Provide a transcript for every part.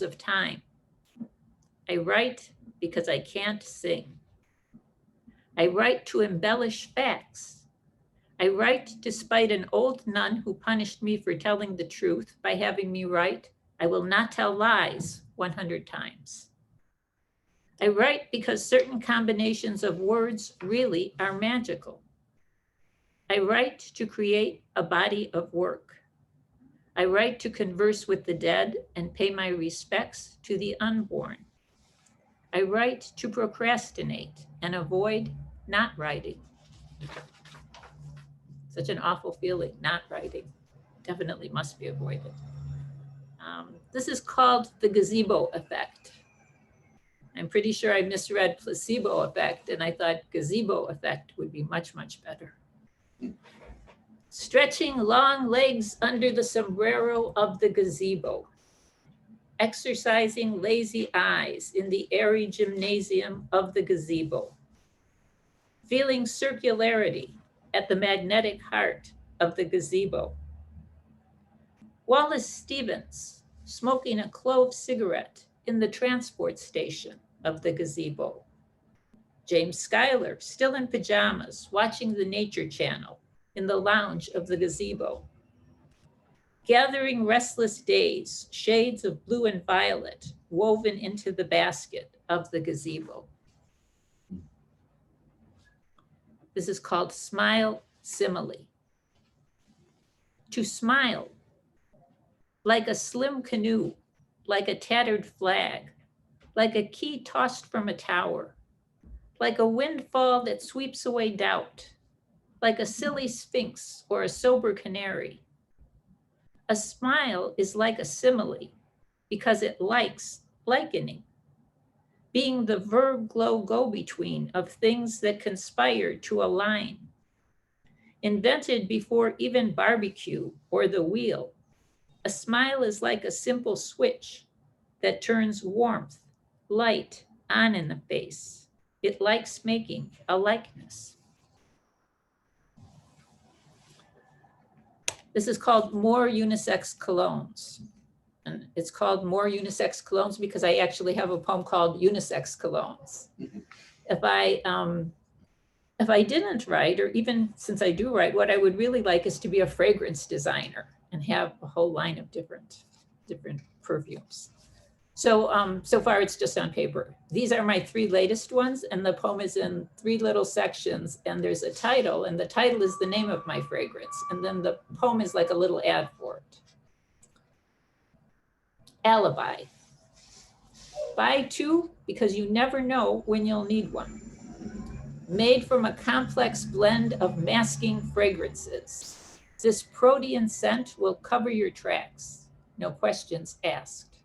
of time. I write because I can't sing. I write to embellish facts. I write despite an old nun who punished me for telling the truth by having me write, "I will not tell lies," 100 times. I write because certain combinations of words really are magical. I write to create a body of work. I write to converse with the dead and pay my respects to the unborn. I write to procrastinate and avoid not writing. Such an awful feeling, not writing. Definitely must be avoided. This is called the gazebo effect. I'm pretty sure I misread placebo effect, and I thought gazebo effect would be much, much better. Stretching long legs under the sombrero of the gazebo. Exercising lazy eyes in the airy gymnasium of the gazebo. Feeling circularity at the magnetic heart of the gazebo. Wallace Stevens smoking a clove cigarette in the transport station of the gazebo. James Schuyler still in pajamas watching the Nature Channel in the lounge of the gazebo. Gathering restless days, shades of blue and violet woven into the basket of the gazebo. This is called smile simile. To smile, like a slim canoe, like a tattered flag, like a key tossed from a tower, like a windfall that sweeps away doubt, like a silly sphinx or a sober canary. A smile is like a simile because it likes likening, being the verb glow go-between of things that conspire to align. Invented before even barbecue or the wheel, a smile is like a simple switch that turns warmth, light on in the face. It likes making a likeness. This is called More Unisex Colognes. And it's called More Unisex Colognes because I actually have a poem called Unisex Colognes. If I didn't write, or even since I do write, what I would really like is to be a fragrance designer and have a whole line of different perfumes. So so far it's just on paper. These are my 3 latest ones, and the poem is in 3 little sections, and there's a title, and the title is the name of my fragrance, and then the poem is like a little ad for it. Alibi. Buy 2 because you never know when you'll need one. Made from a complex blend of masking fragrances. This protean scent will cover your tracks, no questions asked.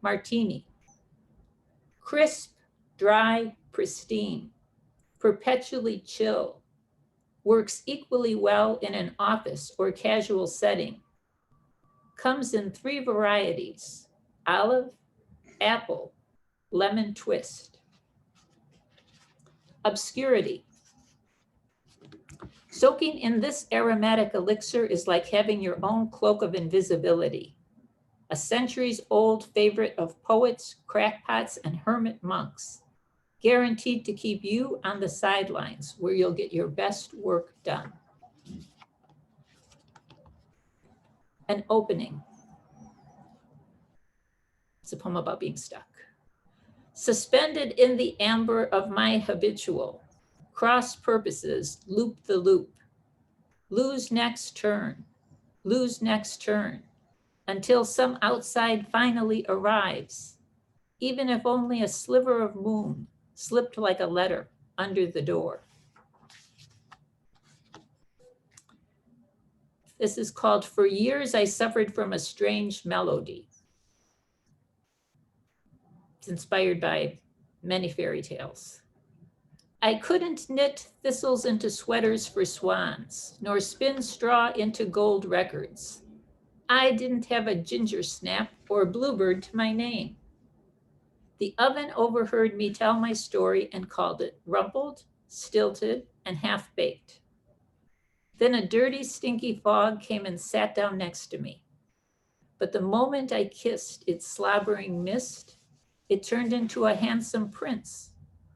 Martini. Crisp, dry, pristine, perpetually chill, works equally well in an office or casual setting. Comes in 3 varieties: olive, apple, lemon twist. Obscurity. Soaking in this aromatic elixir is like having your own cloak of invisibility, a centuries-old favorite of poets, crackpots, and hermit monks, guaranteed to keep you on the sidelines where you'll get your best work done. An opening. It's a poem about being stuck. Suspended in the amber of my habitual, cross purposes, loop the loop, lose next turn, until some outside finally arrives, even if only a sliver of moon slipped like a letter under the door. This is called For Years I Suffered from a Strange Melody. It's inspired by many fairy tales. I couldn't knit thistles into sweaters for swans, nor spin straw into gold records. I didn't have a ginger snap or bluebird to my name. The oven overheard me tell my story and called it rumpled, stilted, and half-baked. Then a dirty, stinky fog came and sat down next to me. But the moment I kissed its slobbering mist, it turned into a handsome prince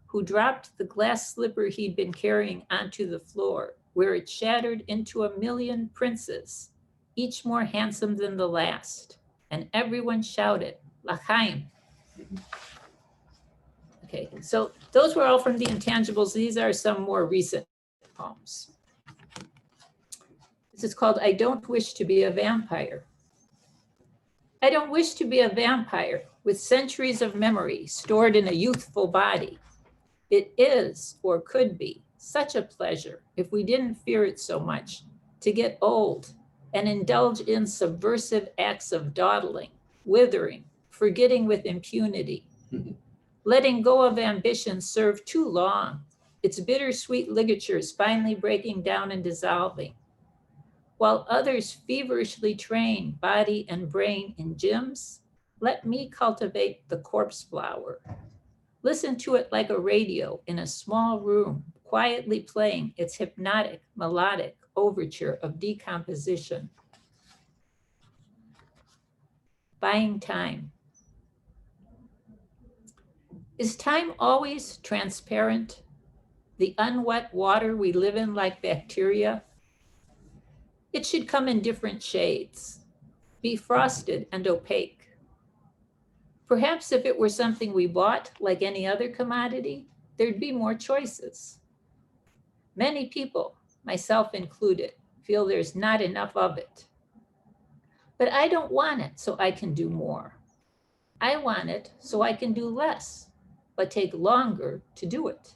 who dropped the glass slipper he'd been carrying onto the floor, where it shattered into a million princes, each more handsome than the last. And everyone shouted, L'chaim. Okay, so those were all from the intangibles. These are some more recent poems. This is called I Don't Wish to Be a Vampire. I don't wish to be a vampire with centuries of memory stored in a youthful body. It is, or could be, such a pleasure, if we didn't fear it so much, to get old and indulge in subversive acts of dawdling, withering, forgetting with impunity. Letting go of ambition served too long, its bittersweet ligatures finally breaking down and dissolving. While others feverishly train body and brain in gyms, let me cultivate the corpse flower. Listen to it like a radio in a small room, quietly playing its hypnotic, melodic overture of decomposition. Buying time. Is time always transparent? The unwet water we live in like bacteria? It should come in different shades, be frosted and opaque. Perhaps if it were something we bought like any other commodity, there'd be more choices. Many people, myself included, feel there's not enough of it. But I don't want it so I can do more. I want it so I can do less, but take longer to do it.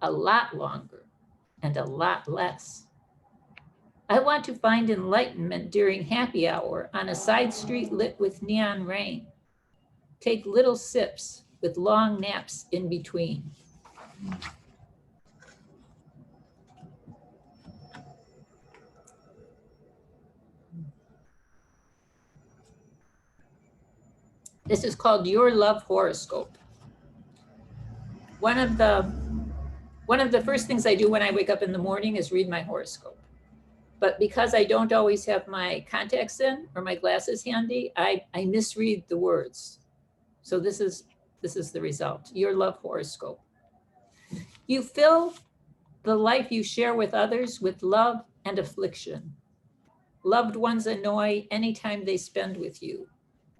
A lot longer and a lot less. I want to find enlightenment during happy hour on a side street lit with neon rain. Take little sips with long naps in between. This is called Your Love Horoscope. One of the first things I do when I wake up in the morning is read my horoscope. But because I don't always have my contacts in or my glasses handy, I misread the words. So this is the result. Your love horoscope. You fill the life you share with others with love and affliction. Loved ones annoy anytime they spend with you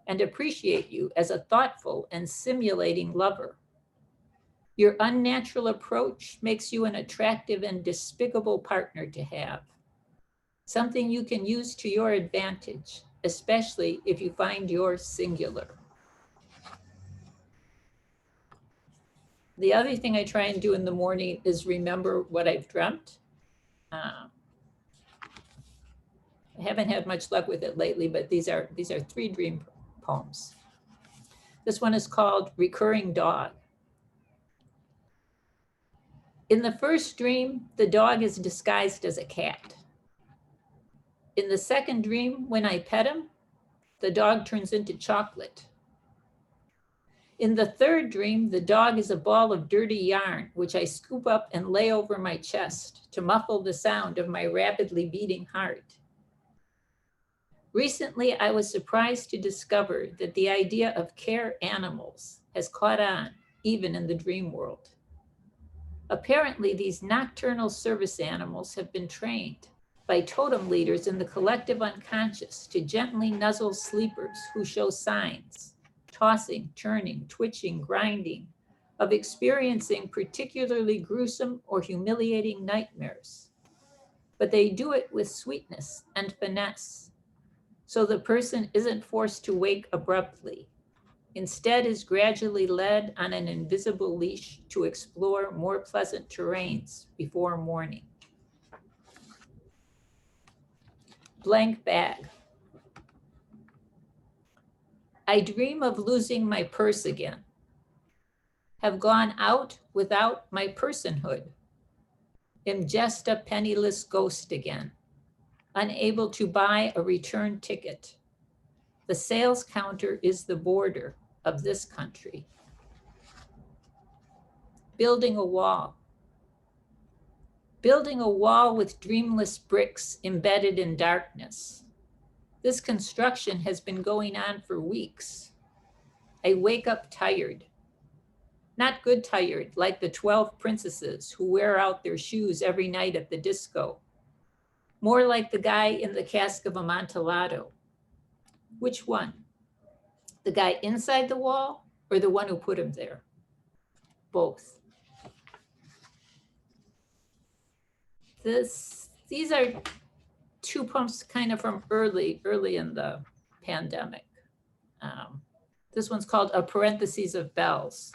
and appreciate you as a thoughtful and simulating lover. Your unnatural approach makes you an attractive and despicable partner to have. Something you can use to your advantage, especially if you find you're singular. The other thing I try and do in the morning is remember what I've dreamt. I haven't had much luck with it lately, but these are 3 dream poems. This one is called Recurring Dog. In the first dream, the dog is disguised as a cat. In the second dream, when I pet him, the dog turns into chocolate. In the third dream, the dog is a ball of dirty yarn, which I scoop up and lay over my chest to muffle the sound of my rapidly beating heart. Recently, I was surprised to discover that the idea of care animals has caught on, even in the dream world. Apparently, these nocturnal service animals have been trained by totem leaders in the collective unconscious to gently nuzzle sleepers who show signs, tossing, turning, twitching, grinding, of experiencing particularly gruesome or humiliating nightmares. But they do it with sweetness and finesse, so the person isn't forced to wake abruptly. Instead is gradually led on an invisible leash to explore more pleasant terrains before morning. Blank bag. I dream of losing my purse again. Have gone out without my personhood. Am just a penniless ghost again, unable to buy a return ticket. The sales counter is the border of this country. Building a wall. Building a wall with dreamless bricks embedded in darkness. This construction has been going on for weeks. I wake up tired. Not good tired, like the 12 princesses who wear out their shoes every night at the disco. More like the guy in the cask of Amontillado. Which one? The guy inside the wall or the one who put him there? Both. These are two poems kind of from early in the pandemic. This one's called A Parenthesis of Bells.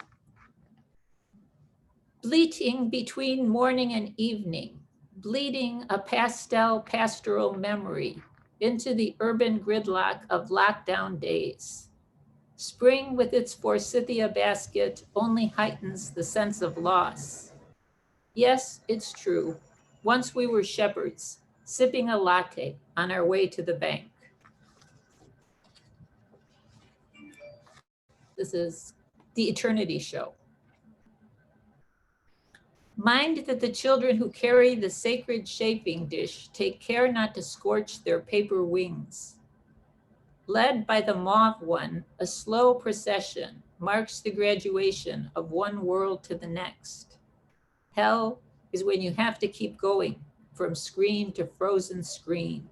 Bleating between morning and evening, bleeding a pastel pastoral memory into the urban gridlock of lockdown days. Spring with its forsythia basket only heightens the sense of loss. Yes, it's true. Once we were shepherds, sipping a latte on our way to the bank. This is The Eternity Show. Mind that the children who carry the sacred chafing dish take care not to scorch their paper wings. Led by the mauve one, a slow procession marks the graduation of one world to the next. Hell is when you have to keep going from screen to frozen screen.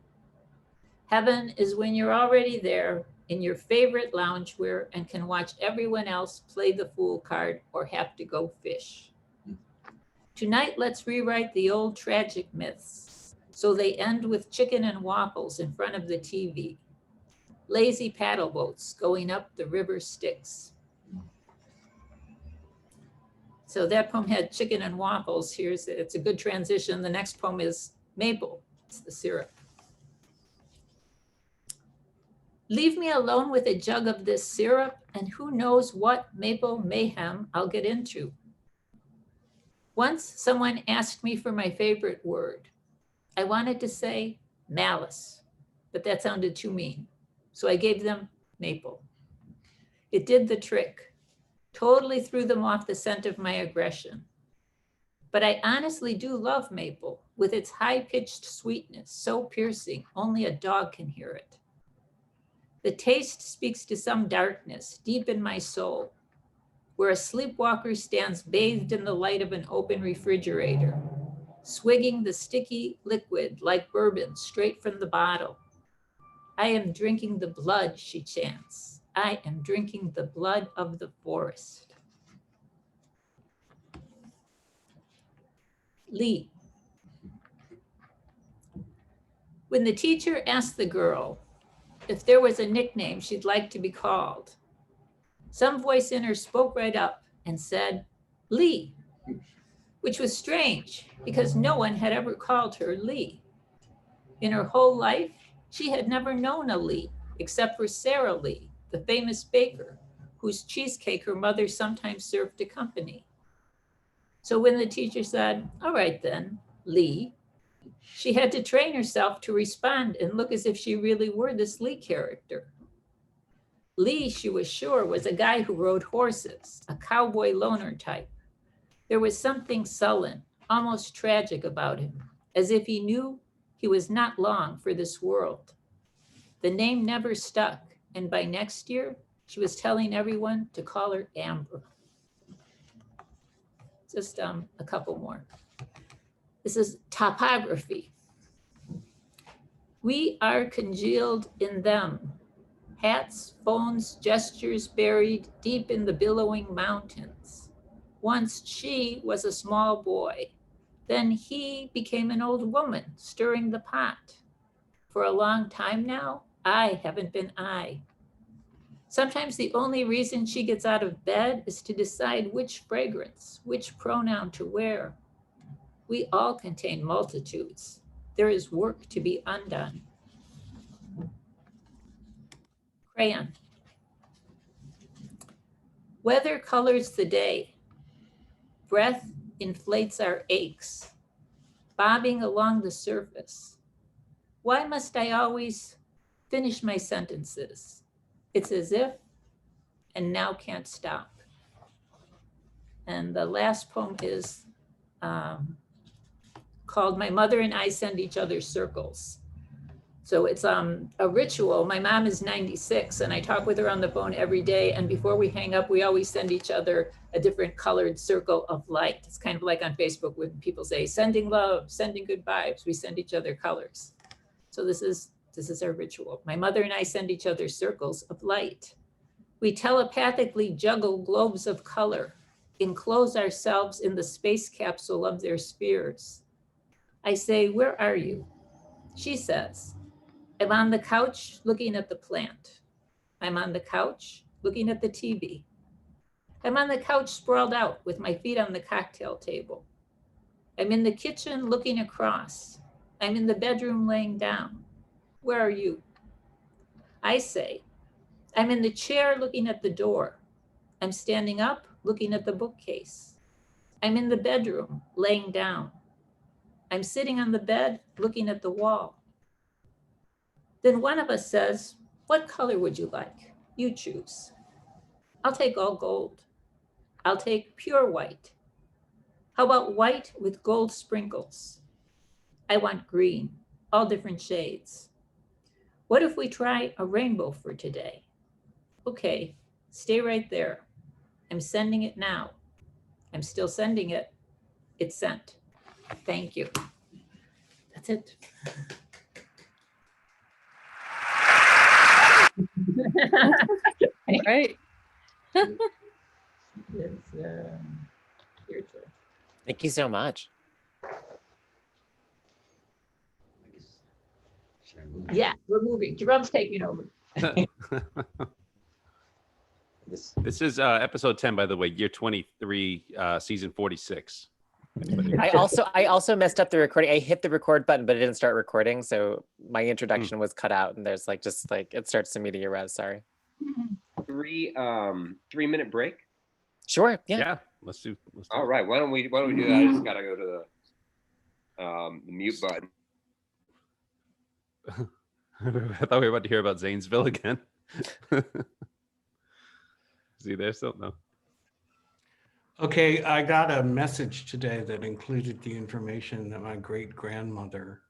Heaven is when you're already there in your favorite loungewear and can watch everyone else play the fool card or have to go fish. Tonight, let's rewrite the old tragic myths so they end with chicken and waffles in front of the TV. Lazy paddle boats going up the river Styx. So that poem had chicken and waffles. It's a good transition. The next poem is maple. It's the syrup. Leave me alone with a jug of this syrup, and who knows what maple mayhem I'll get into. Once someone asked me for my favorite word. I wanted to say malice, but that sounded too mean. So I gave them maple. It did the trick, totally threw them off the scent of my aggression. But I honestly do love maple with its high-pitched sweetness, so piercing, only a dog can hear it. The taste speaks to some darkness deep in my soul, where a sleepwalker stands bathed in the light of an open refrigerator, swigging the sticky liquid like bourbon straight from the bottle. I am drinking the blood, she chants. I am drinking the blood of the forest. Lee. When the teacher asked the girl if there was a nickname she'd like to be called, some voice in her spoke right up and said, Lee, which was strange because no one had ever called her Lee. In her whole life, she had never known a Lee except for Sarah Lee, the famous baker, whose cheesecake her mother sometimes served to company. So when the teacher said, all right then, Lee, she had to train herself to respond and look as if she really were this Lee character. Lee, she was sure, was a guy who rode horses, a cowboy loner type. There was something sullen, almost tragic about him, as if he knew he was not long for this world. The name never stuck, and by next year, she was telling everyone to call her Amber. Just a couple more. This is topography. We are congealed in them. Hats, phones, gestures buried deep in the billowing mountains. Once she was a small boy. Then he became an old woman stirring the pot. For a long time now, I haven't been I. Sometimes the only reason she gets out of bed is to decide which fragrance, which pronoun to wear. We all contain multitudes. There is work to be undone. Crayon. Weather colors the day. Breath inflates our aches, bobbing along the surface. Why must I always finish my sentences? It's as if, and now can't stop. And the last poem is called My Mother and I Send Each Other Circles. So it's a ritual. My mom is 96 and I talk with her on the phone every day. And before we hang up, we always send each other a different colored circle of light. It's kind of like on Facebook when people say, sending love, sending good vibes, we send each other colors. So this is our ritual. My mother and I send each other circles of light. We telepathically juggle globes of color, enclose ourselves in the space capsule of their spheres. I say, where are you? She says, I'm on the couch looking at the plant. I'm on the couch looking at the TV. I'm on the couch sprawled out with my feet on the cocktail table. I'm in the kitchen looking across. I'm in the bedroom laying down. Where are you? I say, I'm in the chair looking at the door. I'm standing up looking at the bookcase. I'm in the bedroom laying down. I'm sitting on the bed looking at the wall. Then one of us says, what color would you like? You choose. I'll take all gold. I'll take pure white. How about white with gold sprinkles? I want green, all different shades. What if we try a rainbow for today? Okay, stay right there. I'm sending it now. I'm still sending it. It's sent. Thank you. That's it. Right. It's, your turn. Thank you so much. Yeah, we're moving. Jerome's taking over. This is episode 10, by the way, year 23, season 46. I also messed up the recording. I hit the record button, but it didn't start recording. So my introduction was cut out and there's like, just like, it starts to media res, sorry. 3-minute break. Sure, yeah. Yeah, let's do All right, why don't we do that? I just gotta go to the mute button. I thought we were about to hear about Zanesville again. Is he there still? No. Okay, I got a message today that included the information that my great-grandmother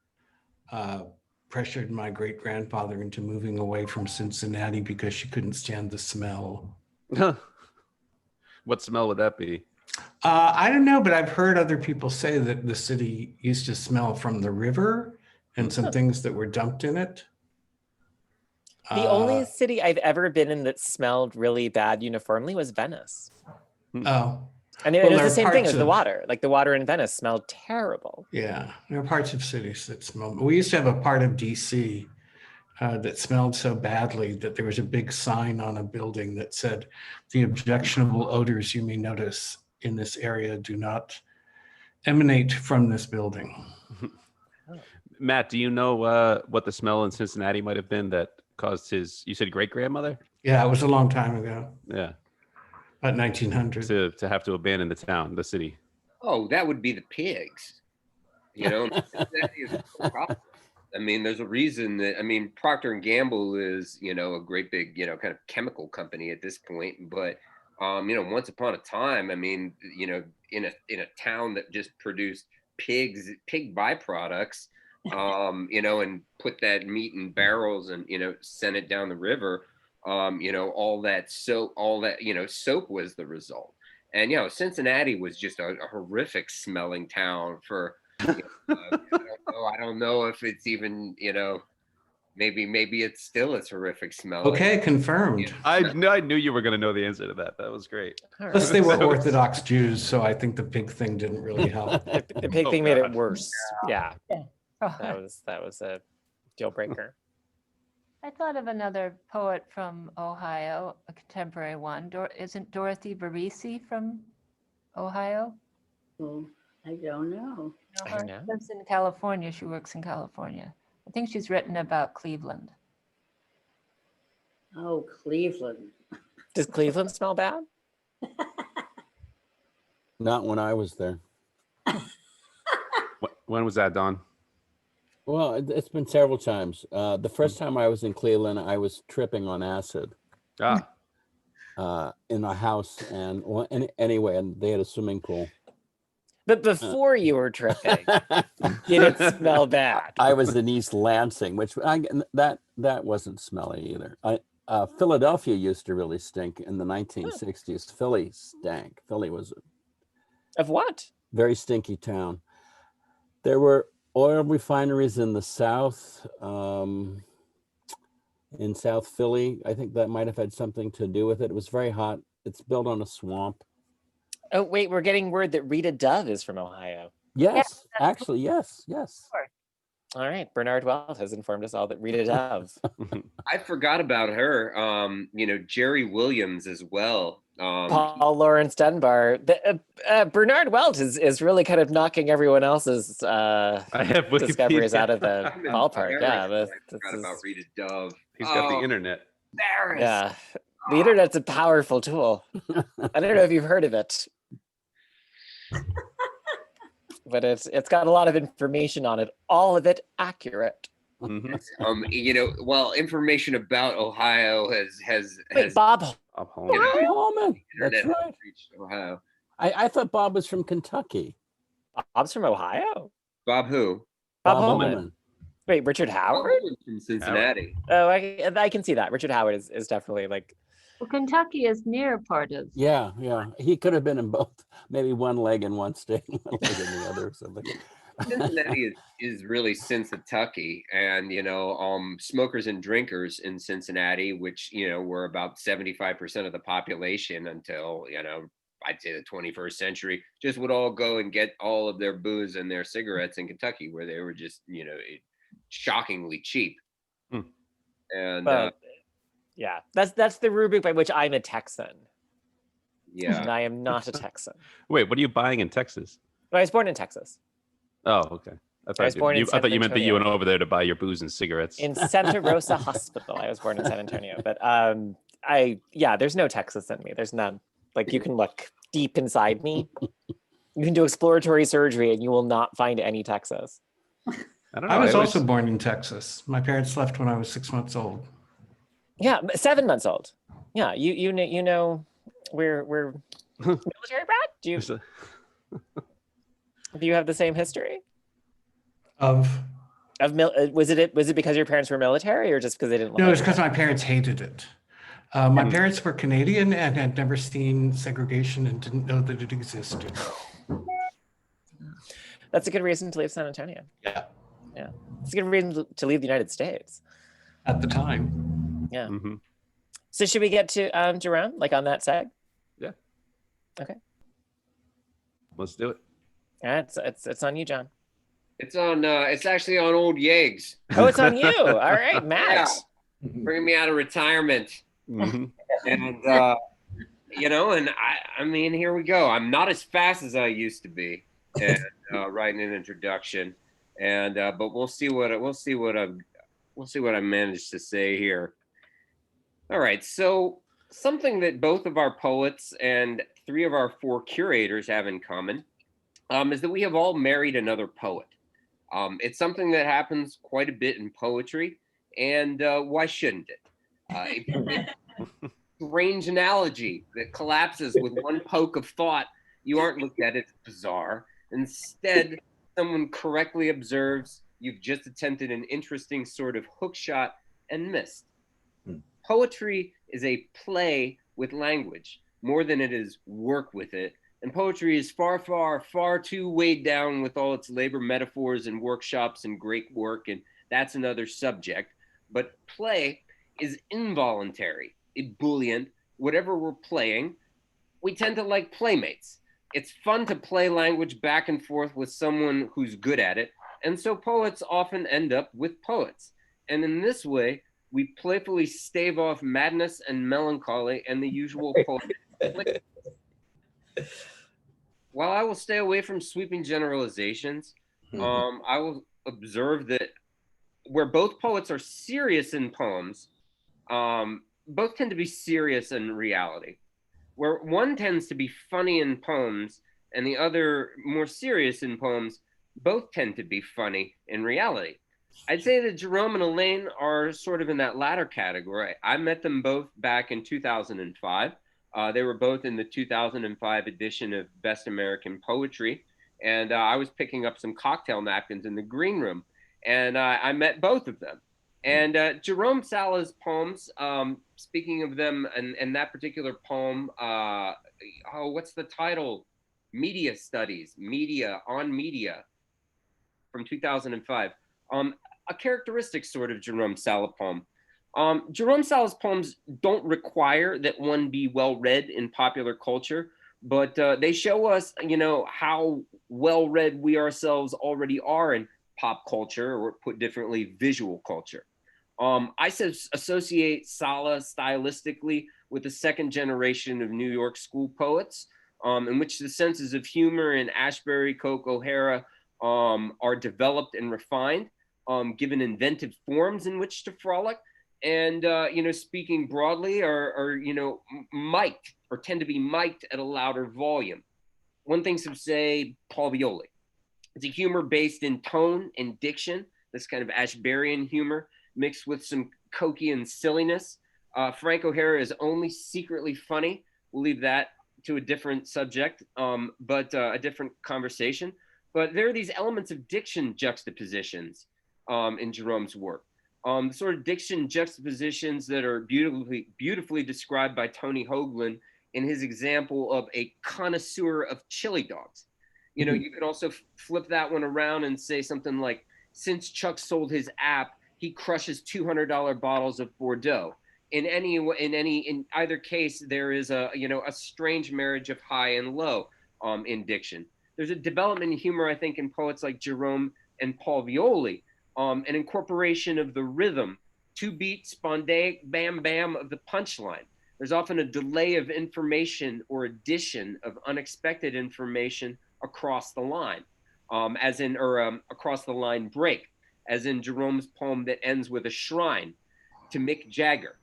pressured my great-grandfather into moving away from Cincinnati because she couldn't stand the smell. What smell would that be? I don't know, but I've heard other people say that the city used to smell from the river and some things that were dumped in it. The only city I've ever been in that smelled really bad uniformly was Venice. Oh. And it was the same thing as the water. Like the water in Venice smelled terrible. Yeah, there are parts of cities that smell. We used to have a part of DC that smelled so badly that there was a big sign on a building that said, the objectionable odors you may notice in this area do not emanate from this building. Matt, do you know what the smell in Cincinnati might have been that caused his, you said great-grandmother? Yeah, it was a long time ago. Yeah. About 1900. To have to abandon the town, the city. Oh, that would be the pigs. You know, that is so profitable. I mean, there's a reason that, I mean, Procter and Gamble is, you know, a great big, you know, kind of chemical company at this point. But, you know, once upon a time, I mean, you know, in a town that just produced pig byproducts, you know, and put that meat in barrels and, you know, sent it down the river, you know, all that, you know, soap was the result. And, you know, Cincinnati was just a horrific smelling town for, you know, I don't know if it's even, you know, maybe it's still as horrific smell. Okay, confirmed. I knew you were going to know the answer to that. That was great. Plus they were Orthodox Jews, so I think the pig thing didn't really help. The pig thing made it worse. Yeah. That was a deal breaker. I thought of another poet from Ohio, a contemporary one. Isn't Dorothy Barisi from Ohio? Oh, I don't know. I don't know. She lives in California. She works in California. I think she's written about Cleveland. Oh, Cleveland. Does Cleveland smell bad? Not when I was there. When was that, Don? Well, it's been several times. The first time I was in Cleveland, I was tripping on acid in a house, and anyway, and they had a swimming pool. But before you were tripping, did it smell bad? I was in East Lansing, which that wasn't smelly either. Philadelphia used to really stink in the 1960s. Philly stank. Philly was a Of what? very stinky town. There were oil refineries in the south, in South Philly. I think that might have had something to do with it. It was very hot. It's built on a swamp. Oh, wait, we're getting word that Rita Dove is from Ohio. Yes, actually, yes. All right, Bernard Weld has informed us all that Rita Dove. I forgot about her. Jerry Williams as well. Paul Lawrence Dunbar. Bernard Weld is really kind of knocking everyone else's I have Wikipedia. discoveries out of the I'm ballpark. Yeah, embarrassed. I forgot about Rita Dove. He's got the internet. Embarrassed. yeah. The internet's a powerful tool. I don't know if you've heard of it, but it's got a lot of information on it. All of it accurate. Mhm. Well, information about Ohio has Wait, Bob. I'm home. Holman, that's internet right. reached Ohio. I thought Bob was from Kentucky. Bob's from Ohio. Bob who? Bob Holman. Holman. Wait, Richard Howard? From Cincinnati. Oh, I can see that. Richard Howard is definitely like. Well, Kentucky is near part of. Yeah. He could have been in both, maybe one leg in one state, one leg in the other or something. Cincinnati is really Cincinnati, and smokers and drinkers in Cincinnati, which were about 75% of the population until I'd say the 21st century, just would all go and get all of their booze and their cigarettes in Kentucky, where they were just shockingly cheap. And yeah, that's the rubric by which I'm a Texan. yeah, And I am not a Texan. Wait, what are you buying in Texas? But I was born in Texas. Oh, okay. I was born in I thought you meant that you San went over there to buy your booze and cigarettes. In Santa Rosa Hospital. I was born in San Antonio. But there's no Texas in me. There's none. Like, you can look deep inside me. You can do exploratory surgery and you will not find any Texas. I don't know. I was always- also born in Texas. My parents left when I was 6 months old. Yeah, 7 months old. Yeah, you know we're military brat? Do you have the same history? Was it because your parents were military or just because they didn't like No, it's it? because my parents hated it. My parents were Canadian and had never seen segregation and didn't know that it existed. That's a good reason to leave San Antonio. Yeah. Yeah. It's a good reason to leave the United States. At the time. Yeah. Mhm. So should we get to Jerome, like on that seg? Yeah. Okay. Let's do it. All right, it's on you, John. it's on. It's actually on old Yeags. Oh, it's on you. All right, Matt. Bringing me out of retirement. Mhm. And and I mean, here we go. I'm not as fast as I used to be, and writing an introduction, and but we'll see what I managed to say here. All right, so something that both of our poets and 3 of our 4 curators have in common is that we have all married another poet. It's something that happens quite a bit in poetry, and why shouldn't it? A strange analogy that collapses with one poke of thought. You aren't looked at as bizarre. Instead, someone correctly observes you've just attempted an interesting sort of hook shot and missed. Poetry is a play with language more than it is work with it. And poetry is far, far, far too weighed down with all its labor metaphors and workshops and great work. And that's another subject. But play is involuntary, ebullient, whatever we're playing. We tend to like playmates. It's fun to play language back and forth with someone who's good at it. And so poets often end up with poets. And in this way, we playfully stave off madness and melancholy and the usual poetic. While I will stay away from sweeping generalizations, I will observe that where both poets are serious in poems, both tend to be serious in reality. Where one tends to be funny in poems and the other more serious in poems, both tend to be funny in reality. I'd say that Jerome and Elaine are sort of in that latter category. I met them both back in 2005. They were both in the 2005 edition of Best American Poetry. and I was picking up some cocktail napkins in the green room, and I met both of them. And Jerome Sala's poems, speaking of them, and that particular poem, what's the title? Media Studies, Media on Media, from 2005. A characteristic sort of Jerome Sala poem. Jerome Sala's poems don't require that one be well read in popular culture, but they show us, how well read we ourselves already are in pop culture, or put differently, visual culture. I associate Sala stylistically with the second generation of New York school poets, in which the senses of humor in Ashbery, Coke, O'Hara are developed and refined, given inventive forms in which to frolic, and speaking broadly, are mic'd, or tend to be mic'd at a louder volume. One thinks of, say, Paul Violi. It's a humor based in tone and diction, this kind of Ashberian humor, mixed with some Cokean silliness. Frank O'Hara is only secretly funny. We'll leave that to a different subject, but a different conversation. But there are these elements of diction juxtapositions in Jerome's work. The sort of diction juxtapositions that are beautifully described by Tony Hoagland in his example of a connoisseur of chili dogs. You could also flip that one around and say something like, since Chuck sold his app, he crushes $200 bottles of Bordeaux. In either case, there is a strange marriage of high and low in diction. There's a development in humor, I think, in poets like Jerome and Paul Violi, an incorporation of the rhythm, two-beat, spondaic, bam, bam of the punchline. There's often a delay of information or addition of unexpected information across the line, across the line break, as in Jerome's poem that ends with a shrine to Mick Jagger.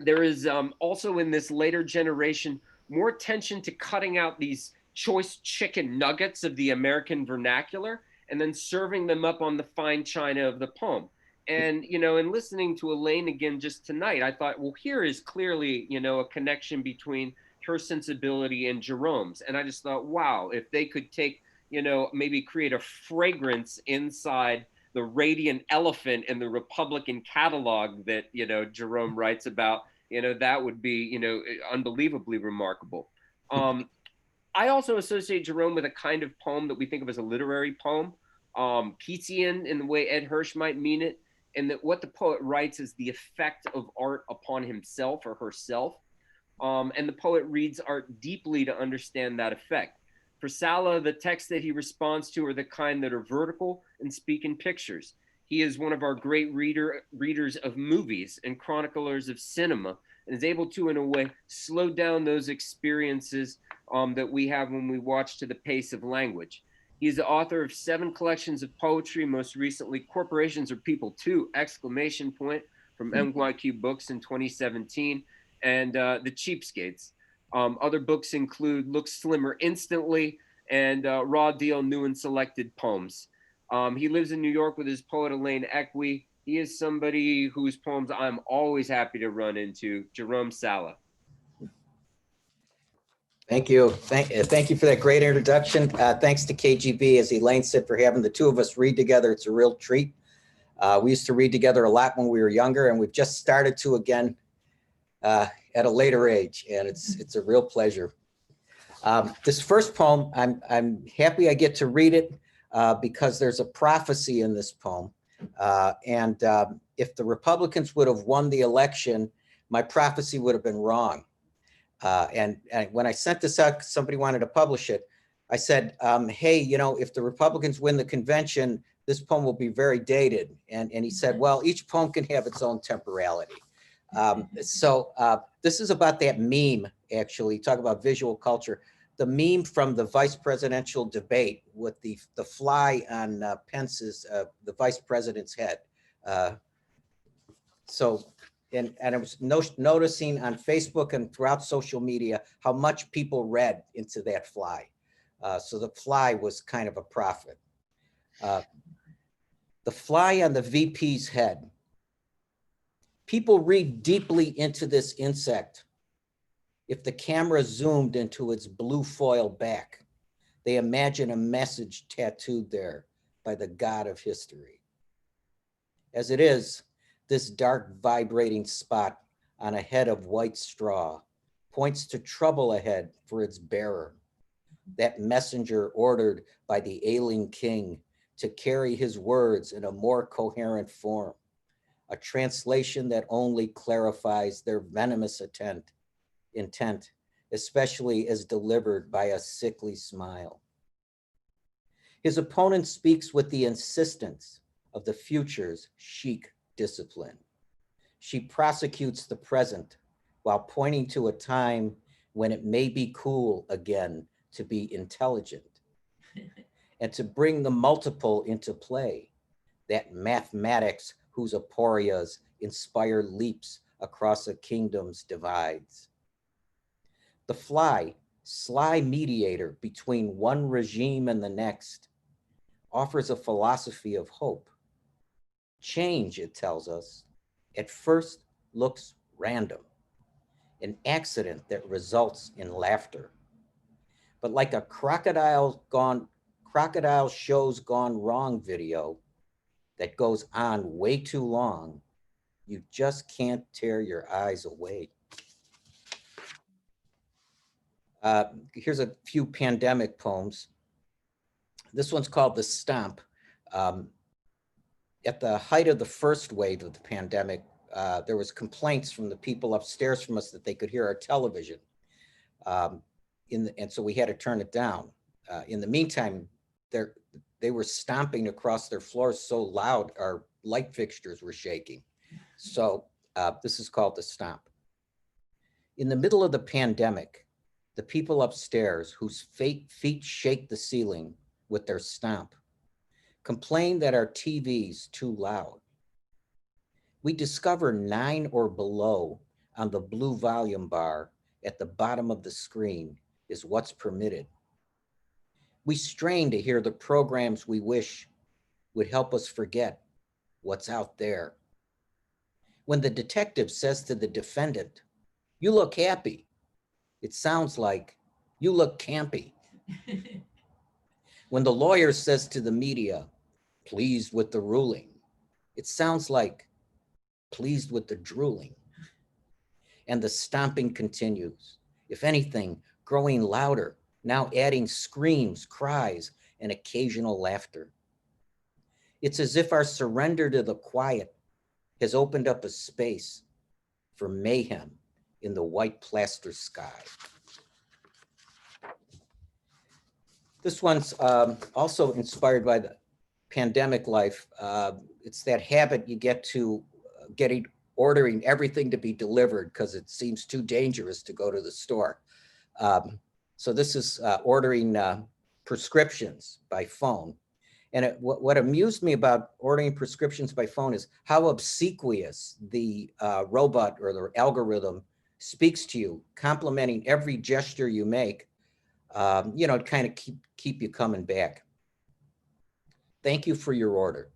There is also in this later generation more attention to cutting out these choice chicken nuggets of the American vernacular and then serving them up on the fine china of the poem. And, in listening to Elaine again just tonight, I thought, well, here is clearly, a connection between her sensibility and Jerome's. And I just thought, wow, if they could take, maybe create a fragrance inside the radiant elephant in the Republican catalog that, Jerome writes about, that would be, unbelievably remarkable. I also associate Jerome with a kind of poem that we think of as a literary poem, Keatsian in the way Ed Hirsch might mean it, and that what the poet writes is the effect of art upon himself or herself. And the poet reads art deeply to understand that effect. For Sala, the texts that he responds to are the kind that are vertical and speak in pictures. He is one of our great readers of movies and chroniclers of cinema, and is able to, in a way, slow down those experiences that we have when we watch to the pace of language. He is the author of 7 collections of poetry, most recently Corporations Are People Too! From NYQ Books in 2017, and The Cheapskates. Other books include Look Slimmer Instantly and Raw Deal New and Selected Poems. He lives in New York with his poet Elaine Equi. He is somebody whose poems I'm always happy to run into, Jerome Sala. Thank you. Thank you for that great introduction. Thanks to KGB, as Elaine said, for having the two of us read together. It's a real treat. We used to read together a lot when we were younger, and we've just started to again at a later age, and it's a real pleasure. This first poem, I'm happy I get to read it because there's a prophecy in this poem. And if the Republicans would have won the election, my prophecy would have been wrong. And when I sent this out, somebody wanted to publish it. I said, hey, if the Republicans win the convention, this poem will be very dated. And he said, well, each poem can have its own temporality. So this is about that meme, actually, talk about visual culture. The meme from the vice presidential debate with the fly on Pence's, the vice president's head. And I was noticing on Facebook and throughout social media how much people read into that fly. So the fly was kind of a prophet. The fly on the VP's head. People read deeply into this insect. If the camera zoomed into its blue foil back, They imagine a message tattooed there by the god of history. As it is, this dark vibrating spot on a head of white straw points to trouble ahead for its bearer, that messenger ordered by the ailing king to carry his words in a more coherent form, a translation that only clarifies their venomous intent, especially as delivered by a sickly smile. His opponent speaks with the insistence of the future's chic discipline. She prosecutes the present while pointing to a time when it may be cool again to be intelligent and to bring the multiple into play, that mathematics whose aporias inspire leaps across a kingdom's divides. The fly, sly mediator between one regime and the next, offers a philosophy of hope. Change, it tells us, at first looks random, an accident that results in laughter. But like a crocodile shows gone wrong video that goes on way too long, you just can't tear your eyes away. Here's a few pandemic poems. This one's called The Stomp. At the height of the first wave of the pandemic, there was complaints from the people upstairs from us that they could hear our television. And so we had to turn it down. In the meantime, they were stomping across their floors so loud, our light fixtures were shaking. So this is called The Stomp. In the middle of the pandemic, the people upstairs whose feet shake the ceiling with their stomp complain that our TV's too loud. We discover 9 or below on the blue volume bar at the bottom of the screen is what's permitted. We strain to hear the programs we wish would help us forget what's out there. When the detective says to the defendant, "You look happy," it sounds like, "You look campy." When the lawyer says to the media, "Pleased with the ruling," it sounds like, "Pleased with the drooling." And the stomping continues, if anything, growing louder, now adding screams, cries, and occasional laughter. It's as if our surrender to the quiet has opened up a space for mayhem in the white plaster sky. This one's also inspired by the pandemic life. It's that habit you get to ordering everything to be delivered because it seems too dangerous to go to the store. So this is ordering prescriptions by phone. And what amused me about ordering prescriptions by phone is how obsequious the robot or the algorithm speaks to you, complimenting every gesture you make, to kind of keep you coming back. "Thank you for your order.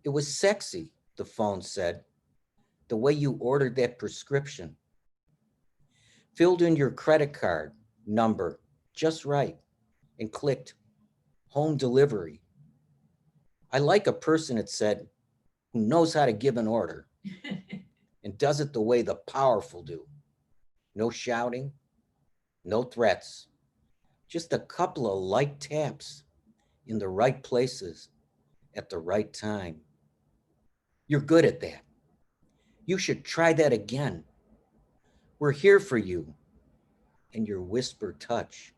It was sexy," the phone said, "the way you ordered that prescription. Filled in your credit card number just right and clicked home delivery. I like a person," it said, "who knows how to give an order and does it the way the powerful do. No shouting, no threats, just a couple of light taps in the right places at the right time. You're good at that. You should try that again. We're here for you and your whisper touch.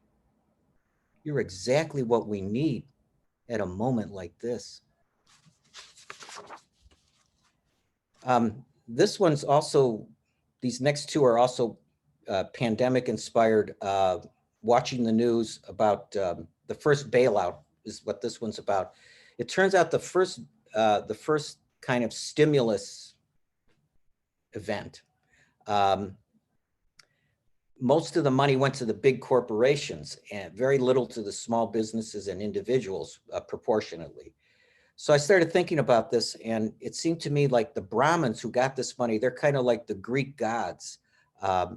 You're exactly what we need at a moment like this." This one's also, these next two are also pandemic inspired. Watching the news about the first bailout is what this one's about. It turns out the first kind of stimulus event, most of the money went to the big corporations and very little to the small businesses and individuals proportionately. So I started thinking about this, and it seemed to me like the Brahmins who got this money, they're kind of like the Greek gods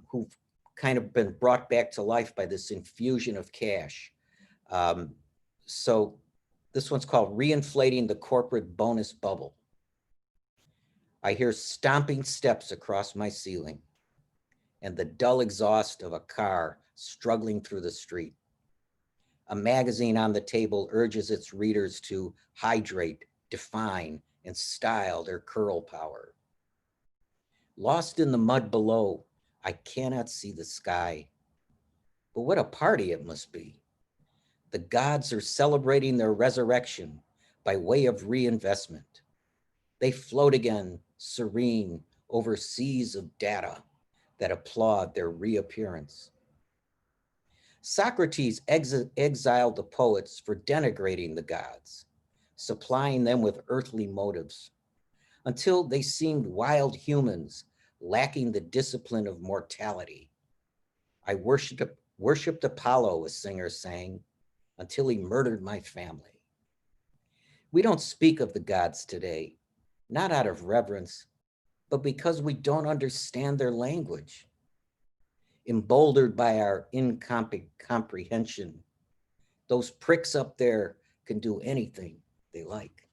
who've kind of been brought back to life by this infusion of cash. So this one's called Reinflating the Corporate Bonus Bubble. I hear stomping steps across my ceiling and the dull exhaust of a car struggling through the street. A magazine on the table urges its readers to hydrate, define, and style their curl power. Lost in the mud below, I cannot see the sky. But what a party it must be. The gods are celebrating their resurrection by way of reinvestment. They float again, serene, over seas of data that applaud their reappearance. Socrates exiled the poets for denigrating the gods, supplying them with earthly motives, until they seemed wild humans lacking the discipline of mortality. I worshipped Apollo, a singer sang, until he murdered my family. We don't speak of the gods today, not out of reverence, but because we don't understand their language. Emboldened by our incomprehension, those pricks up there can do anything they like.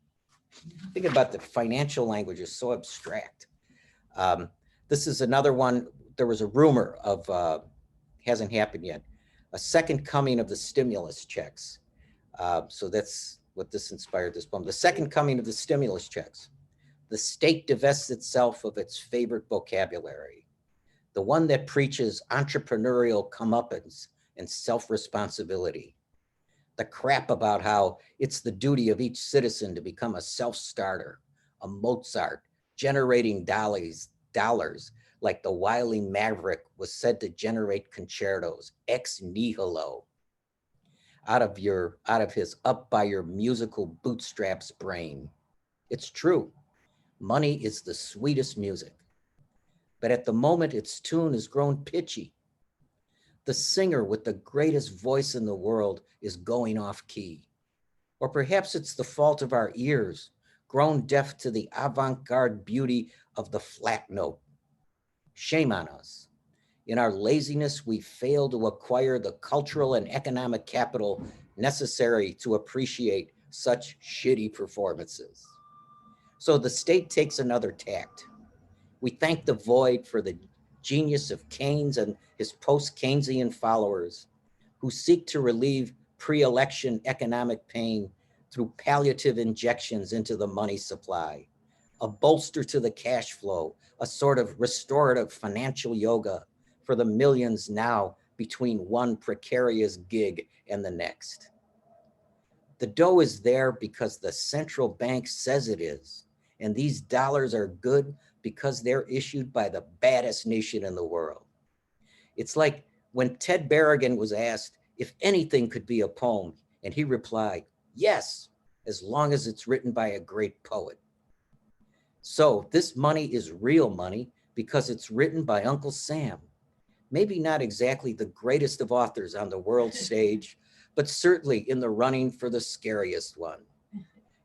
Thinking about the financial language is so abstract. This is another one. There was a rumor of, hasn't happened yet, a second coming of the stimulus checks. So that's what this inspired this poem. The second coming of the stimulus checks. The state divests itself of its favorite vocabulary, the one that preaches entrepreneurial comeuppance and self-responsibility. The crap about how it's the duty of each citizen to become a self-starter, a Mozart, generating dollars like the wily maverick was said to generate concertos ex nihilo out of his up by your musical bootstraps brain. It's true. Money is the sweetest music, but at the moment its tune has grown pitchy. The singer with the greatest voice in the world is going off key. Or perhaps it's the fault of our ears, grown deaf to the avant-garde beauty of the flat note. Shame on us. In our laziness, we fail to acquire the cultural and economic capital necessary to appreciate such shitty performances. So the state takes another tact. We thank the void for the genius of Keynes and his post-Keynesian followers who seek to relieve pre-election economic pain through palliative injections into the money supply, a bolster to the cash flow, a sort of restorative financial yoga for the millions now between one precarious gig and the next. The dough is there because the central bank says it is, and these dollars are good because they're issued by the baddest nation in the world. It's like when Ted Berrigan was asked if anything could be a poem, and he replied, yes, as long as it's written by a great poet. So this money is real money because it's written by Uncle Sam. Maybe not exactly the greatest of authors on the world stage, but certainly in the running for the scariest one.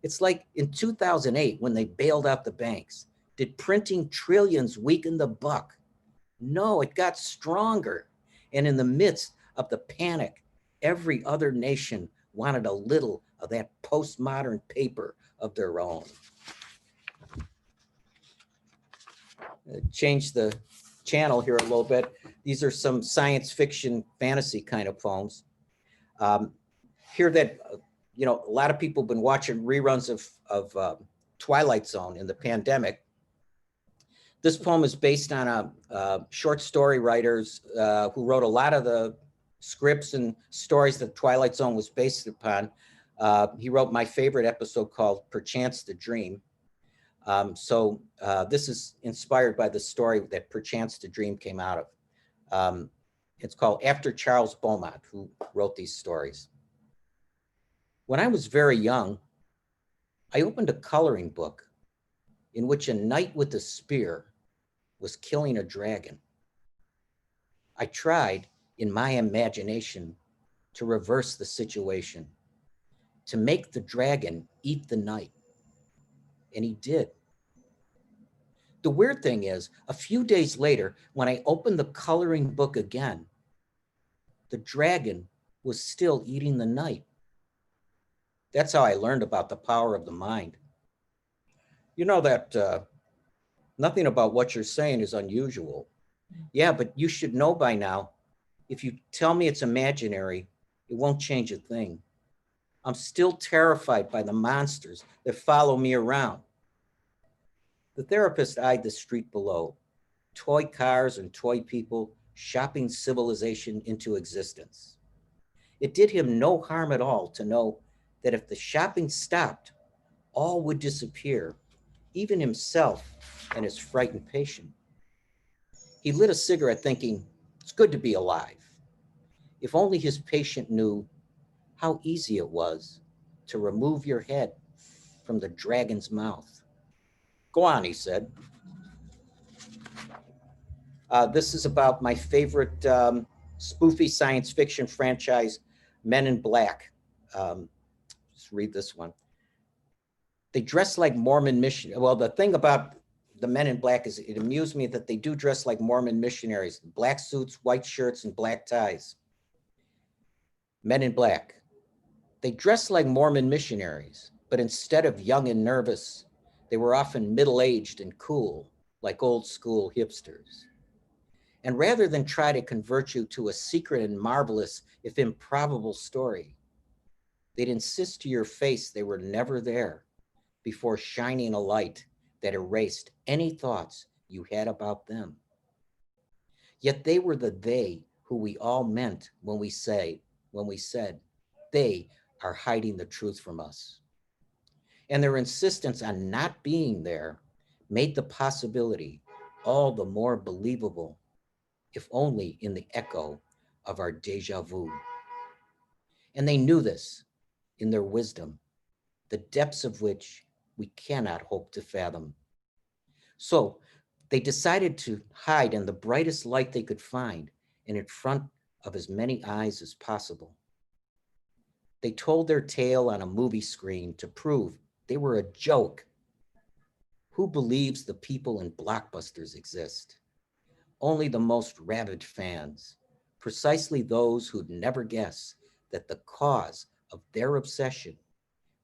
It's like in 2008 when they bailed out the banks. Did printing trillions weaken the buck? No, it got stronger. And in the midst of the panic, every other nation wanted a little of that postmodern paper of their own. Change the channel here a little bit. These are some science fiction fantasy kind of poems. Here that, a lot of people have been watching reruns of Twilight Zone in the pandemic. This poem is based on short story writers who wrote a lot of the scripts and stories that Twilight Zone was based upon. He wrote my favorite episode called Perchance the Dream. This is inspired by the story that Perchance the Dream came out of. It's called After Charles Beaumont, who wrote these stories. When I was very young, I opened a coloring book in which a knight with a spear was killing a dragon. I tried, in my imagination, to reverse the situation, to make the dragon eat the knight. And he did. The weird thing is, a few days later, when I opened the coloring book again, the dragon was still eating the night. That's how I learned about the power of the mind. You know that nothing about what you're saying is unusual. Yeah, but you should know by now, if you tell me it's imaginary, it won't change a thing. I'm still terrified by the monsters that follow me around. The therapist eyed the street below, toy cars and toy people shopping civilization into existence. It did him no harm at all to know that if the shopping stopped, all would disappear, even himself and his frightened patient. He lit a cigarette thinking, it's good to be alive. If only his patient knew how easy it was to remove your head from the dragon's mouth. Go on, he said. This is about my favorite spoofy science fiction franchise, Men in Black. Just read this one. They dress like Mormon missionaries. Well, the thing about the Men in Black is it amused me that they do dress like Mormon missionaries, black suits, white shirts, and black ties. Men in Black. They dressed like Mormon missionaries, but instead of young and nervous, they were often middle-aged and cool, like old school hipsters. And rather than try to convert you to a secret and marvelous, if improbable story, they'd insist to your face they were never there before shining a light that erased any thoughts you had about them. Yet they were the they who we all meant when we said, they are hiding the truth from us. And their insistence on not being there made the possibility all the more believable, if only in the echo of our deja vu. And they knew this in their wisdom, the depths of which we cannot hope to fathom. So they decided to hide in the brightest light they could find and in front of as many eyes as possible. They told their tale on a movie screen to prove they were a joke. Who believes the people in blockbusters exist? Only the most rabid fans, precisely those who'd never guess that the cause of their obsession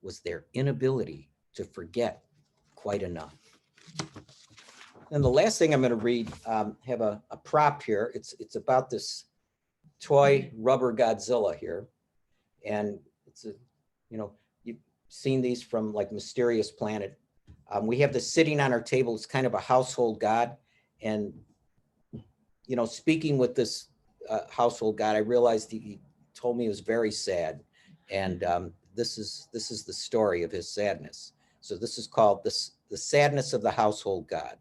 was their inability to forget quite enough. And the last thing I'm going to read, have a prop here. It's about this toy rubber Godzilla here. And it's a, you've seen these from like Mysterious Planet. We have this sitting on our table. It's kind of a household god. And, speaking with this household god, I realized he told me he was very sad. And this is the story of his sadness. So this is called the sadness of the household god.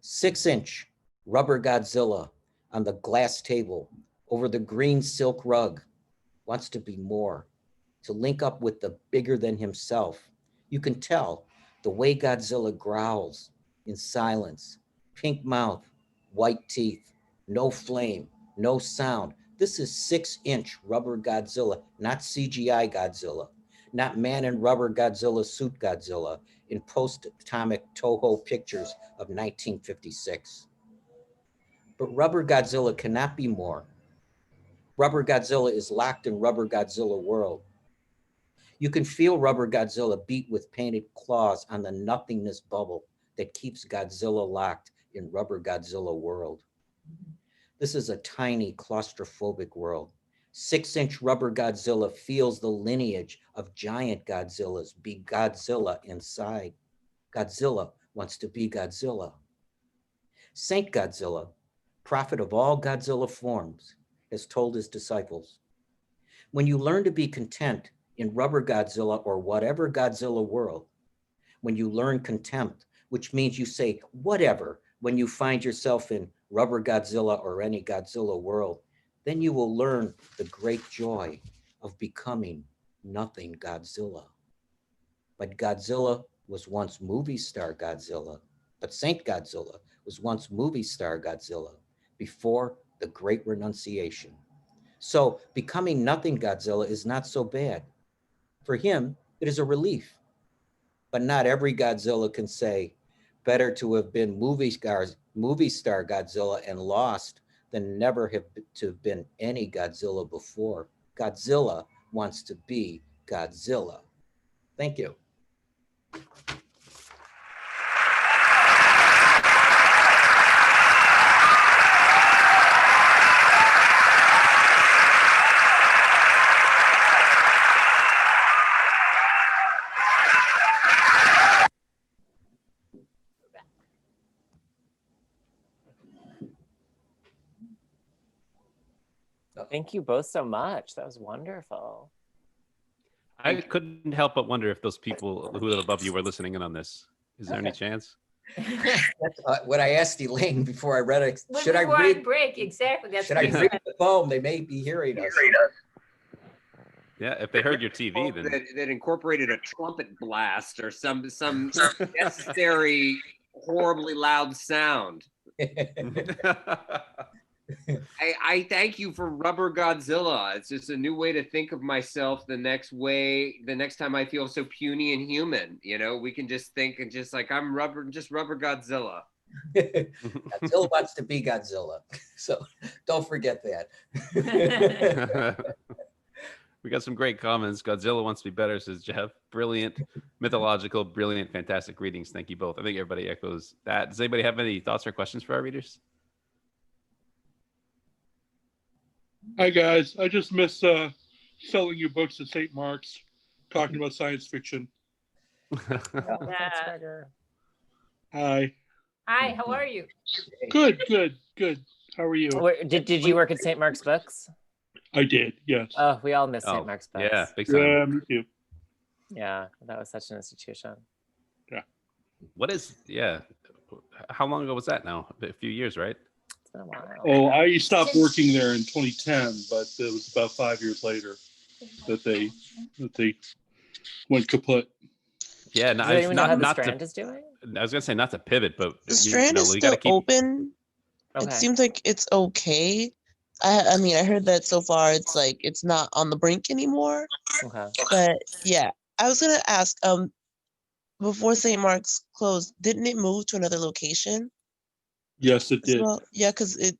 6-inch rubber Godzilla on the glass table over the green silk rug wants to be more, to link up with the bigger than himself. You can tell the way Godzilla growls in silence, pink mouth, white teeth, no flame, no sound. This is 6-inch rubber Godzilla, not CGI Godzilla, not man in rubber Godzilla suit Godzilla in post-atomic Toho pictures of 1956. But rubber Godzilla cannot be more. Rubber Godzilla is locked in rubber Godzilla world. You can feel rubber Godzilla beat with painted claws on the nothingness bubble that keeps Godzilla locked in rubber Godzilla world. This is a tiny claustrophobic world. 6-inch rubber Godzilla feels the lineage of giant Godzillas be Godzilla inside. Godzilla wants to be Godzilla. Saint Godzilla, prophet of all Godzilla forms, has told his disciples, when you learn to be content in rubber Godzilla or whatever Godzilla world, when you learn contempt, which means you say whatever when you find yourself in rubber Godzilla or any Godzilla world, then you will learn the great joy of becoming nothing Godzilla. But Godzilla was once movie star Godzilla, but Saint Godzilla was once movie star Godzilla before the Great Renunciation. So becoming nothing Godzilla is not so bad. For him, it is a relief. But not every Godzilla can say, better to have been movie star Godzilla and lost than never have to have been any Godzilla before. Godzilla wants to be Godzilla. Thank you. Thank you both so much. That was wonderful. I couldn't help but wonder if those people who live above you were listening in on this. Is there any chance? That's what I asked Elaine before I read it. When Should we I were on read? break, exactly. That's Should what I he read said. the poem? They may be hearing us. Yeah, if they heard your TV, then that incorporated a trumpet blast or some necessary horribly loud sound. I thank you for Rubber Godzilla. It's just a new way to think of myself the next time I feel so puny and human. You know, we can just think and just like I'm rubber Godzilla. Godzilla wants to be Godzilla. So don't forget that. we got some great comments. Godzilla wants to be better, says Jeff. Brilliant, mythological, brilliant, fantastic readings. Thank you both. I think everybody echoes that. Does anybody have any thoughts or questions for our readers? Hi guys, I just miss selling you books at St. Mark's, talking about science fiction. Yeah. Hi. Hi, how are you? Good. How are you? Did you work at St. Mark's Books? I did, yes. Oh, we all miss St. Mark's Books. Yeah, big time. Yeah, me too. Yeah, that was such an institution. Yeah. How long ago was that now? A few years, right? It's been a while. Oh, I stopped working there in 2010, but it was about 5 years later that they went kaput. Yeah, Does anyone know how the Strand is doing? I was gonna say not to pivot, but The Strand is we still gotta keep open. Okay. It seems like it's okay. I mean, I heard that so far it's not on the brink anymore. Okay. But yeah, I was gonna ask, before St. Mark's closed, didn't it move to another location? Yes, it as did. well? Yeah, because it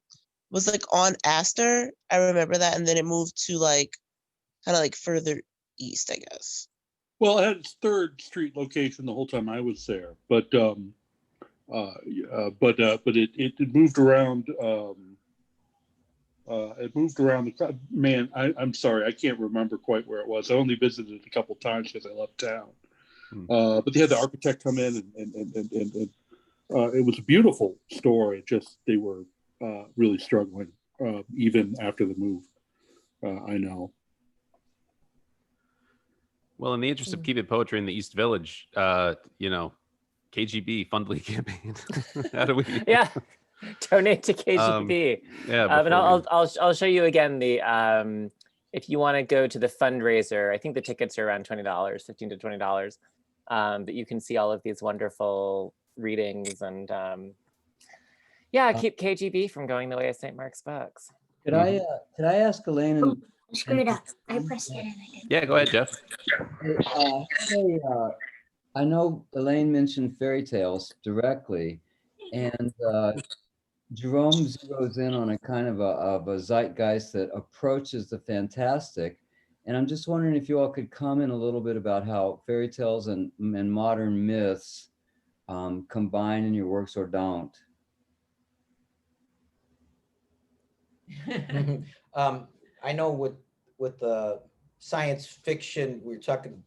was like on Astor. I remember that, and then it moved to like kind of like further east, I guess. Well, it had its 3rd Street location the whole time I was there, but it moved around. It moved around the man. I'm sorry, I can't remember quite where it was. I only visited it a couple times because I left town. But they had the architect come in, and it was a beautiful store. It just they were really struggling even after the move. I know. Well, in the interest of keeping poetry in the East Village, KGB Fundly campaign. How do we? Yeah, donate to KGB. And I'll show you again the if you want to go to the fundraiser. I think the tickets are around $20, $15 to $20. But you can see all of these wonderful readings and keep KGB from going the way of St. Mark's Books. Could I ask Elaine? I screwed up. I pressed it and I didn't. Yeah, go ahead, Jeff. I know Elaine mentioned fairy tales directly, and Jerome zeroes in on a kind of a zeitgeist that approaches the fantastic. And I'm just wondering if you all could comment a little bit about how fairy tales and modern myths combine in your works or don't. I know with the science fiction, we were talking,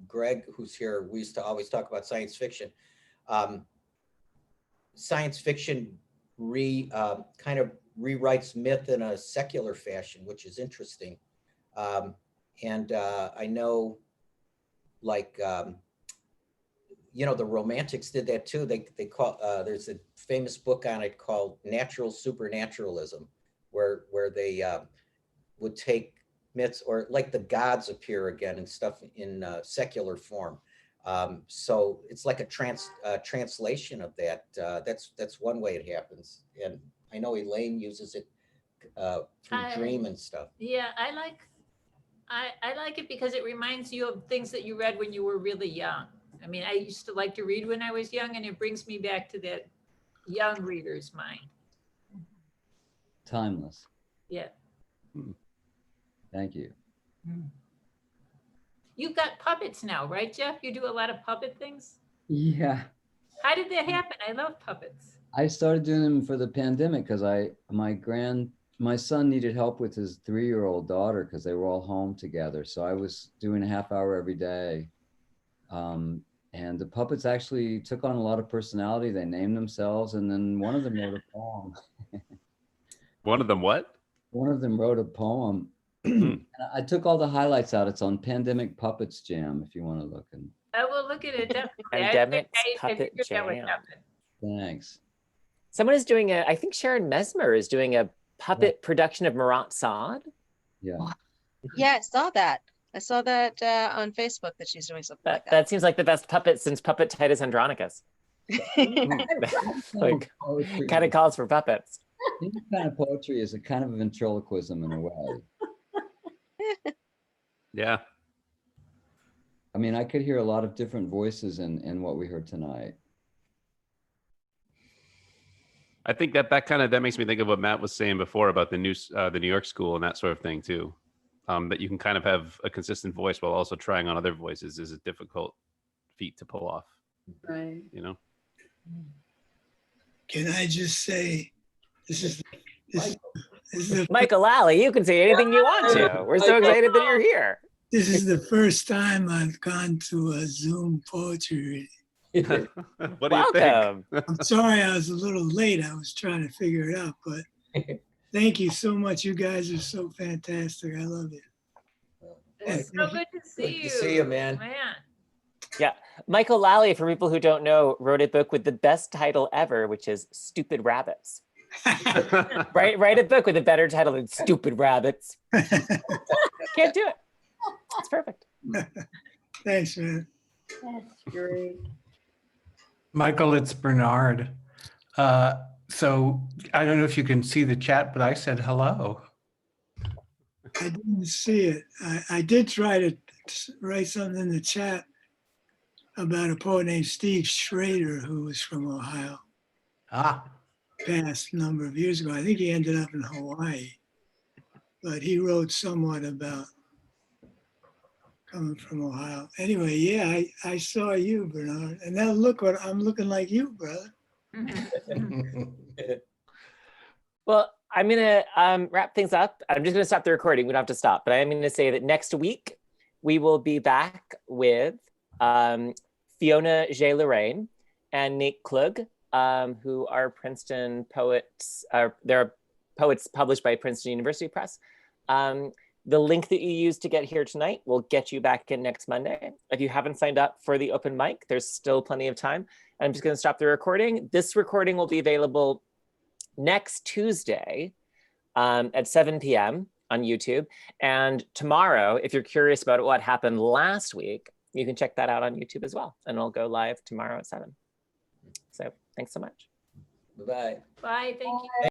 Greg, who's here, we used to always talk about science fiction. Science fiction kind of rewrites myth in a secular fashion, which is interesting. And I know, like, the Romantics did that too. They call there's a famous book on it called Natural Supernaturalism, where they would take myths, or like the gods appear again and stuff in secular form. So it's like a translation of that. That's one way it happens. And I know Elaine uses it through dream and stuff. Yeah, I like it because it reminds you of things that you read when you were really young. I mean, I used to like to read when I was young, and it brings me back to that young reader's mind. timeless. Yeah. Thank you. You've got puppets now, right, Jeff? You do a lot of puppet things? Yeah. How did that happen? I love puppets. I started doing them for the pandemic because my son needed help with his 3-year-old daughter because they were all home together. So I was doing a half hour every day. And the puppets actually took on a lot of personality. They named themselves, and then one of them wrote a poem. One of them what? One of them wrote a poem. And I took all the highlights out. It's on Pandemic Puppets Jam if you want to look. And I will look at it definitely. Pandemic I Puppet figured that would Jam. happen. thanks. Someone is doing I think Sharon Mesmer is doing a puppet production of Marat Sade. Yeah. Yeah, I saw that. I saw that on Facebook that she's doing something like that. That seems like the best puppet since Puppet Titus Andronicus. Like, kind of calls for puppets. Any kind of poetry is a kind of a ventriloquism in a way. Yeah. I mean, I could hear a lot of different voices in what we heard tonight. I think that makes me think of what Matt was saying before about the New York school and that sort of thing too. That you can kind of have a consistent voice while also trying on other voices is a difficult feat to pull off. Right. You know. Can I just say, this is the Michael Lally, you can say anything you want to. We're so excited that you're here. This is the first time I've gone to a Zoom poetry reading. What do you think? I'm sorry I was a little late. I was trying to figure it out, but thank you so much. You guys are so fantastic. I love you. It's so good to see you. Good to see you, man. Yeah, Michael Lally, for people who don't know, wrote a book with the best title ever, which is Stupid Rabbits. Write a book with a better title than Stupid Rabbits. Can't do it. It's perfect. Thanks, man. That's great. Michael, it's Bernard. So I don't know if you can see the chat, but I said hello. I didn't see it. I did try to write something in the chat about a poet named Steve Schrader, who was from Ohio. Passed a number of years ago. I think he ended up in Hawaii, but he wrote somewhat about coming from Ohio. Anyway, yeah, I saw you, Bernard, and now look what I'm looking like you, brother. Well, I'm gonna wrap things up. I'm just gonna stop the recording. We don't have to stop, but I'm gonna say that next week we will be back with Fiona J. Lorraine and Nate Klug, who are Princeton poets. They're poets published by Princeton University Press. The link that you used to get here tonight will get you back in next Monday. If you haven't signed up for the open mic, there's still plenty of time. And I'm just gonna stop the recording. This recording will be available next Tuesday at 7 p.m. on YouTube. And tomorrow, if you're curious about what happened last week, you can check that out on YouTube as well. And it'll go live tomorrow at 7. So thanks so much. Bye-bye. Bye, thank you.